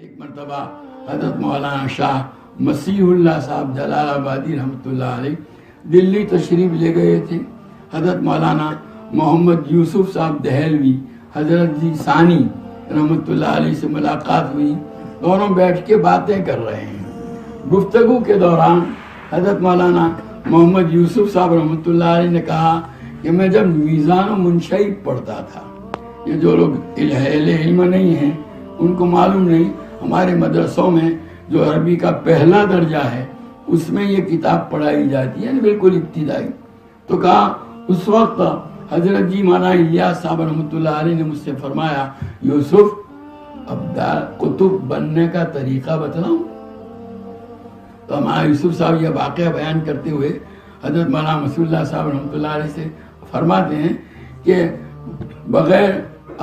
ایک مرتبہ حضرت مولانا شاہ مسیح اللہ صاحب جلال آبادی رحمۃ اللہ علیہ دلی تشریف لے گئے تھے. حضرت مولانا محمد یوسف صاحب دہلوی حضرت جی ثانی رحمۃ اللہ علیہ سے ملاقات ہوئی. دونوں بیٹھ کے باتیں کر رہے ہیں. گفتگو کے دوران حضرت مولانا محمد یوسف صاحب رحمۃ اللہ علیہ نے کہا کہ میں جب میزان و منشعب پڑھتا تھا، یہ جو لوگ اہل علم نہیں ہیں ان کو معلوم نہیں، ہمارے مدرسوں میں جو عربی کا پہلا درجہ ہے اس میں یہ کتاب پڑھائی جاتی ہے، یعنی بالکل ابتدائی. تو کہا اس وقت حضرت جی مولانا الیاس صاحب رحمۃ اللہ علیہ نے مجھ سے فرمایا، یوسف ابدال قطب بننے کا طریقہ بتلاؤں؟ تو ہمارا یوسف صاحب یہ واقعہ بیان کرتے ہوئے حضرت مولانا مسیح اللہ صاحب رحمۃ اللہ علیہ سے فرماتے ہیں کہ بغیر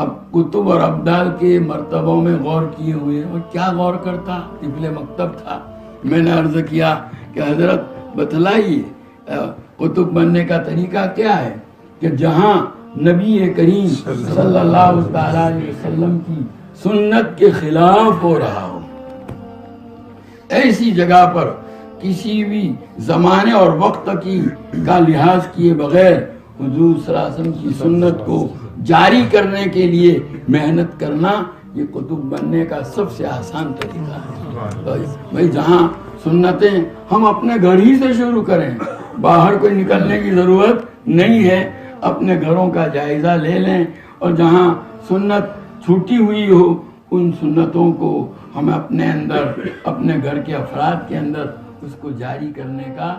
اب کتب اور ابدال کے مرتبوں میں غور کیے ہوئے، اور کیا غور کرتا، طفل مکتب تھا. میں نے عرض کیا کہ حضرت بتلائیے کتب بننے کا طریقہ کیا ہے کہ جہاں نبی کریم صلی اللہ تعالیٰ علیہ وسلم کی سنت کے خلاف ہو رہا ہو، ایسی جگہ پر کسی بھی زمانے اور وقت کا لحاظ کیے بغیر حضور صلی اللہ علیہ وسلم کی سنت کو جاری کرنے کے لیے محنت کرنا، یہ کتب بننے کا سب سے آسان طریقہ ہے. بھائی جہاں سنتیں ہم اپنے گھر ہی سے شروع کریں، باہر کوئی نکلنے کی ضرورت نہیں ہے. اپنے گھروں کا جائزہ لے لیں اور جہاں سنت چھوٹی ہوئی ہو ان سنتوں کو ہمیں اپنے اندر، اپنے گھر کے افراد کے اندر اس کو جاری کرنے کا